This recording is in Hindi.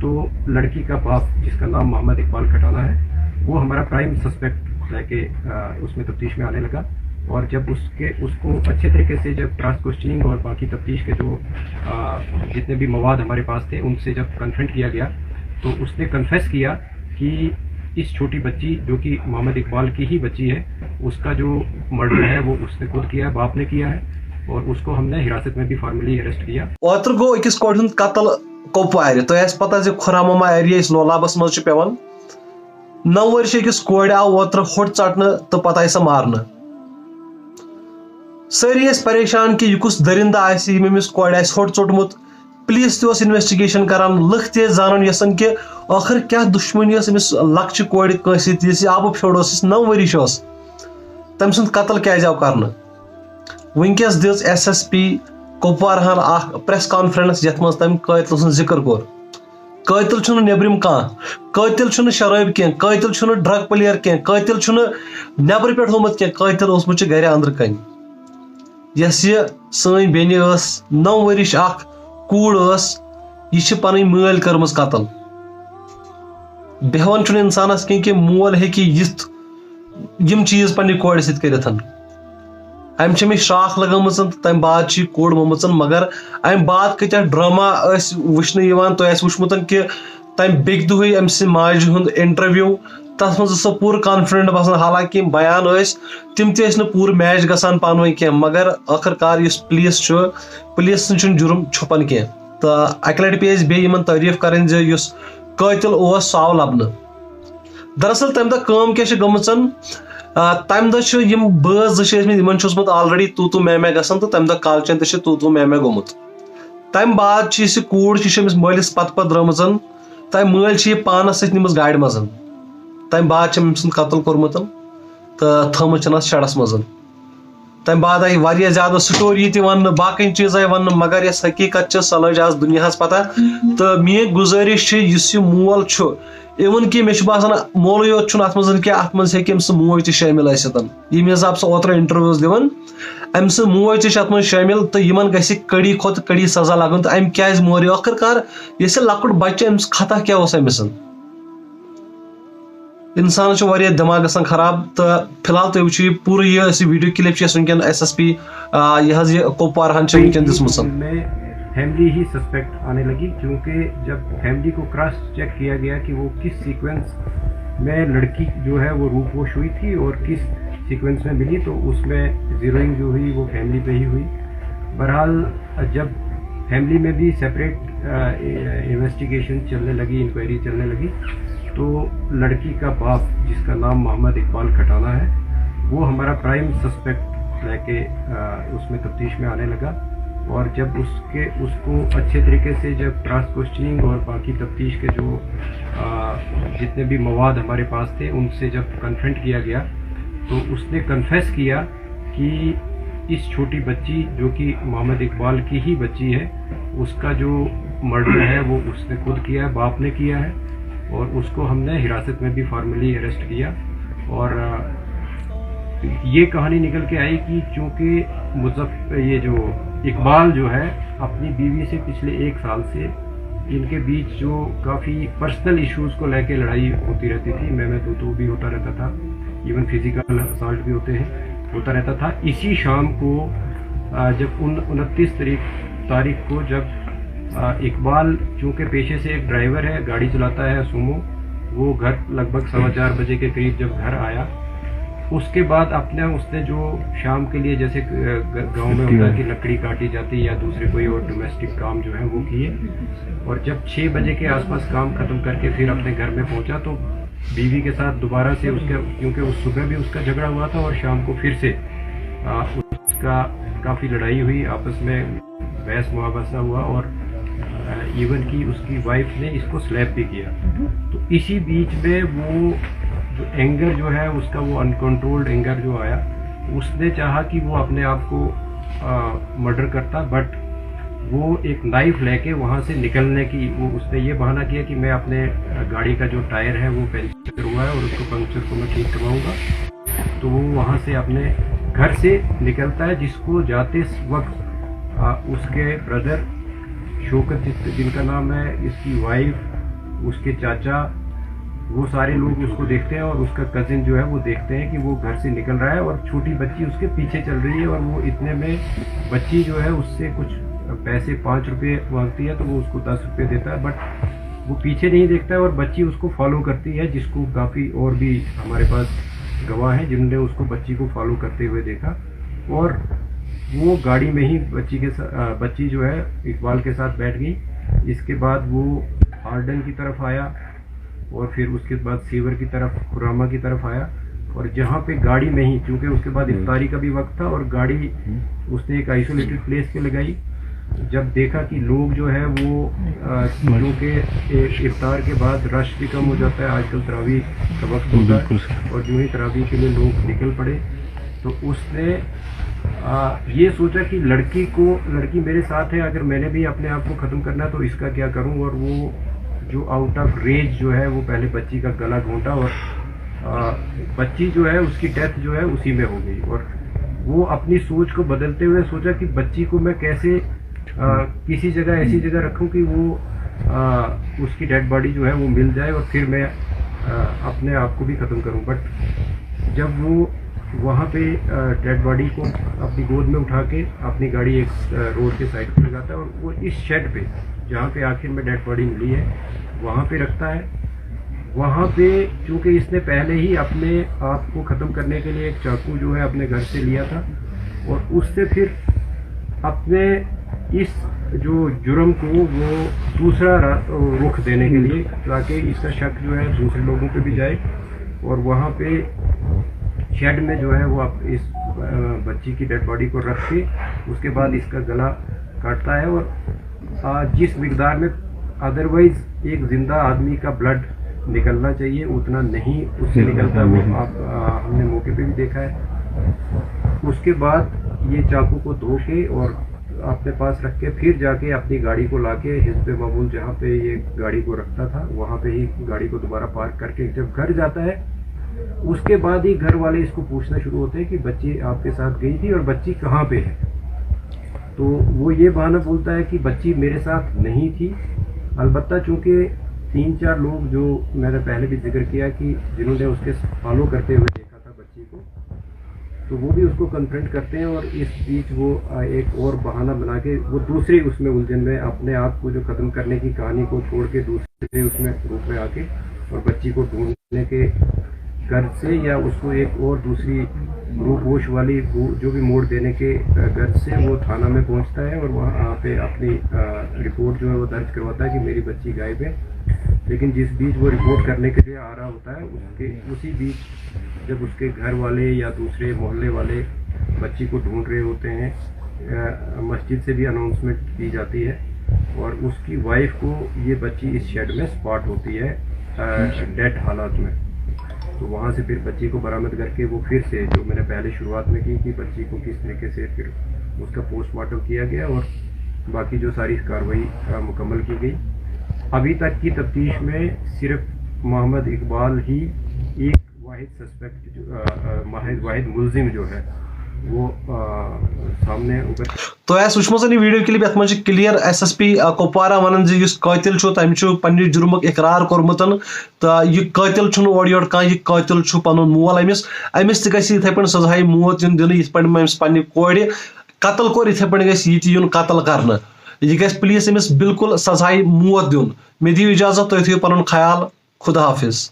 तो लड़की का बाप जिसका नाम मोहम्मद इकबाल खटाना है वो हमारा प्राइम सस्पेक्ट लेके उसमें तफ्तीश में आने लगा। और जब उसको अच्छे तरीके से जब क्रॉस क्वेश्चनिंग और बाकी तफ्तीश के जो जितने भी मवाद हमारे पास थे उनसे जब कन्फ्रंट किया गया तो उसने कन्फेस किया कि इस छोटी बच्ची जो कि मोहम्मद इकबाल की ही बच्ची है उसका जो मर्डर है वो उसने खुद किया है, बाप ने किया है और उसको हमने हिरासत में भी फॉर्मली अरेस्ट किया। ओतर गो अकिस कोर हुंद कत्ल कोपवार तो पता जो खुरामा एरिया इस लोलाबस मज पेवान 9 वर्ष अकिस कोर आव ओतर होट चटन तो पता सह मारन। सारी परेशान कि यह कुछ दरिंदा आमिस कोर होट चोटमुत। पुलिस तस इन्वेस्टिगेशन करान लुक ते जान यसान कि आखिर क्या दुश्मनी अमिस लक्चि कोर कंस आब फ्योड़ 9 वरिश तम सुंद कत्ल क्या आव कर। वनकस दिज SSP कुपवारहन प्रेस कॉन्फ्रेंस यथ मज तम कातिल सुंद जिक्र कोर। कातिल नेबरिम कह कातिल शराब कह कातिल ड्रग प्लेयर कह कातिल नबर पे होमुत कह कातिल ओसमुत गर अंदर कन। यस यह सन बेन 9 वरिश कूड़ यह पन माल कर्मस कत्ल। बेहवन इंसानस कि मोल हेकि यिथ यम चीज पन्ने कोड़ सत करिथ। अमे श्राख लगाम तम बाद कोड़ मोमुत मगर अम बाद कत ड्रामा वुचन तुह वुचमुत कि तम बेक दुह अम माज हुंद इंटरव्यू तथ मज पूर कॉन्फिडेंट बसान। हालांकि बयान तिम पूर मैच गसान पान कह मगर आखिरकार पुलिस जुर्म छुपन कह। तो अक लट पे बे तारीफ करें कातिल सह आव लबन। दरअसल तम दम क्या गमचन तम दम बज इन ऑलरेडी तू मैं गसान तो तम कालचन तू मैं गोमुत। तम बाद कूड़ मालिस पत द्रम तम माल पानस सत निम गाड़ मज। तम बाद कत्ल कोर्मुत तो थम शड़स मज। तम बाद आई वारिया ज्यादा स्टोरी वन बाकी चीज आई वन मगर यस हकीकत सह लज आज दुनिया पता। तो मेन गुजारिश इस मोल इवन कि मे बासान मोल योत अत मज अत मज हे मोज त शामिल ये हिसाब से ओतर इंटरव्यूज दिवन अम मोज तत मज शामिल। तो इन गि कड़ी खुद कड़ी सजा लगन। तो अम क्या मोर आखिरकार ये लकुट बच्चे अम्स खता क्या अमिस इंसान दिमाग गसान खराब। तो फिलहाल तुम वो पूरा यह वीडियो क्लिप वनकन SSP यह कुपवारहन वनकन दिसमुत। फैमिली ही सस्पेक्ट आने लगी क्योंकि जब फैमिली को क्रॉस चेक किया गया कि वो किस सीक्वेंस में लड़की जो है वो रूपवोश हुई थी और किस सीक्वेंस में मिली तो उसमें जीरोइंग जो हुई वो फैमिली पे ही हुई। बहरहाल जब फैमिली में भी सेपरेट इन्वेस्टिगेशन चलने लगी, इंक्वायरी चलने लगी तो लड़की का बाप जिसका नाम मोहम्मद इकबाल खटाना है वो हमारा प्राइम सस्पेक्ट लेके उसमें तफ्तीश में आने लगा। और जब उसको अच्छे तरीके से जब क्रॉस क्वेश्चनिंग और बाकी तफ्तीश के जो जितने भी मवाद हमारे पास थे उनसे जब कन्फ्रंट किया गया तो उसने कन्फेस किया कि इस छोटी बच्ची जो कि मोहम्मद इकबाल की ही बच्ची है उसका जो मर्डर है वो उसने खुद किया है, बाप ने किया है और उसको हमने हिरासत में भी फॉर्मली अरेस्ट किया। और ये कहानी निकल के आई कि चूँकि ये जो इकबाल जो है अपनी बीवी से पिछले 1 साल से इनके बीच जो काफ़ी पर्सनल इश्यूज़ को लेके लड़ाई होती रहती थी, मैं तू भी होता रहता था, इवन फिजिकल असॉल्ट भी होता रहता था। इसी शाम को जब 29 तारीख को जब इकबाल चूँकि पेशे से एक ड्राइवर है, गाड़ी चलाता है सुमो, वो घर लगभग 4:15 बजे के करीब जब घर आया उसके बाद उसने जो शाम के लिए जैसे गांव में होता है कि लकड़ी काटी जाती है या दूसरे कोई और डोमेस्टिक काम जो है वो किए। और जब 6 बजे के आसपास काम खत्म करके फिर अपने घर में पहुंचा तो बीवी के साथ दोबारा से क्योंकि उस सुबह भी उसका झगड़ा हुआ था और शाम को फिर से उसका काफ़ी लड़ाई हुई, आपस में बहस मुहावसा हुआ और इवन की उसकी वाइफ ने इसको स्लैप भी किया। तो इसी बीच में वो जो एंगर जो है उसका वो अनकंट्रोल्ड एंगर जो आया, उसने चाहा कि वो अपने आप को मर्डर करता, बट वो एक नाइफ लेके वहाँ से निकलने की उसने ये बहाना किया कि मैं अपने गाड़ी का जो टायर है वो पंचर हुआ है और उसको पंचर को मैं ठीक करवाऊँगा। तो वो वहाँ से अपने घर से निकलता है, जिसको जाते वक्त उसके ब्रदर शौकत जिनका नाम है, इसकी वाइफ उसके चाचा, वो सारे लोग उसको देखते हैं और उसका कजिन जो है वो देखते हैं कि वो घर से निकल रहा है और छोटी बच्ची उसके पीछे चल रही है। और वो इतने में बच्ची जो है उससे कुछ पैसे 5 रुपये मांगती है, तो वो उसको 10 रुपये देता है, बट वो पीछे नहीं देखता है और बच्ची उसको फॉलो करती है, जिसको काफ़ी और भी हमारे पास गवाह हैं जिन्होंने उसको बच्ची को फॉलो करते हुए देखा। और वो गाड़ी में ही बच्ची जो है इकबाल के साथ बैठ गई। इसके बाद वो हार्डन की तरफ आया और फिर उसके बाद सीवर की तरफ, खुरामा की तरफ आया। और जहाँ पे गाड़ी में ही, क्योंकि उसके बाद इफ्तारी का भी वक्त था और गाड़ी उसने एक आइसोलेटेड प्लेस पे लगाई। जब देखा कि लोग जो है वो क्योंकि इफ्तार के बाद रश भी कम हो जाता है, आजकल तरावी का वक्त होता है, और जो ही तरावी के लिए लोग निकल पड़े, तो उसने ये सोचा कि लड़की मेरे साथ है, अगर मैंने भी अपने आप को ख़त्म करना है तो इसका क्या करूं। और वो जो आउट ऑफ रेज जो है वो पहले बच्ची का गला घोंटा और बच्ची जो है उसकी डेथ जो है उसी में हो गई। और वो अपनी सोच को बदलते हुए सोचा कि बच्ची को मैं कैसे किसी जगह ऐसी जगह रखूं कि वो उसकी डेड बॉडी जो है वो मिल जाए और फिर मैं अपने आप को भी ख़त्म करूं। बट जब वो वहाँ पे डेड बॉडी को अपनी गोद में उठा के अपनी गाड़ी एक रोड के साइड पे लगाता है और वो इस शेड पे जहाँ पे आखिर में डेड बॉडी मिली है वहाँ पे रखता है। वहाँ पे चूँकि इसने पहले ही अपने आप को ख़त्म करने के लिए एक चाकू जो है अपने घर से लिया था और उससे फिर अपने इस जो जुर्म को वो दूसरा रुख देने के लिए, ताकि इसका शक जो है दूसरे लोगों पे भी जाए। और वहाँ पे शेड में जो है वो इस बच्ची की डेड बॉडी को रख के उसके बाद इसका गला काटता है। और जिस मिकदार में अदरवाइज एक जिंदा आदमी का ब्लड निकलना चाहिए उतना नहीं उससे निकलता, वो हमने मौके पे भी देखा है। उसके बाद ये चाकू को धो के और अपने पास रख के फिर जाके अपनी गाड़ी को लाके हिस्ब मामूल जहाँ पे ये गाड़ी को रखता था वहाँ पे ही गाड़ी को दोबारा पार्क करके जब घर जाता है उसके बाद ही घर वाले इसको पूछना शुरू होते हैं कि बच्ची आपके साथ गई थी और बच्ची कहाँ पे है। तो वो ये बहाना बोलता है कि बच्ची मेरे साथ नहीं थी। अलबत्ता चूँकि 3-4 लोग जो मैंने पहले भी जिक्र किया कि जिन्होंने उसके फॉलो करते हुए देखा था बच्ची को, तो वो भी उसको कन्फ्रंट करते हैं। और इस बीच वो एक और बहाना बना के वो दूसरे उसमें उलझन में अपने आप को जो ख़त्म करने की कहानी को छोड़ के दूसरे उसमें रूप में आके और बच्ची को ढूंढने के घर से या उसको एक और दूसरी रूपोश वाली जो भी मोड़ देने के घर से वो थाना में पहुंचता है और वहाँ पे अपनी रिपोर्ट जो है वो दर्ज करवाता है कि मेरी बच्ची गायब है। लेकिन जिस बीच वो रिपोर्ट करने के लिए आ रहा होता है उसी बीच जब उसके घर वाले या दूसरे मोहल्ले वाले बच्ची को ढूंढ रहे होते हैं, मस्जिद से भी अनाउंसमेंट की जाती है और उसकी वाइफ को ये बच्ची इस शेड में स्पॉट होती है डेड हालात में। तो वहाँ से फिर बच्ची को बरामद करके वो फिर से जो मैंने पहले शुरुआत में की कि बच्ची को किस तरीके से फिर उसका पोस्टमार्टम किया गया और बाकी जो सारी कार्रवाई मुकम्मल की गई। अभी तक की तफ्तीश में सिर्फ मोहम्मद इकबाल ही एक वाहिद सस्पेक्ट वाहिद मुलजिम जो है वो सामने उभर। तो वुचम वीडियो क्लिप ये मज क्लियर SSP कुपवारा वन कातिल तम पन्ने जुर्मुक इकरार कोर्मुत तो यह कातिल ओर योर कह यह कातिल पन मोल अमिस तथे पे सजाई मौत इन दिन ये पे कोर कतल कोर इथे पे gun कतल कर यह पुलिस अमिस बिल्कुल सजाई मौत दिन। मे दियो इजाजत तुम थो पन ख्याल। खुदा हाफिज।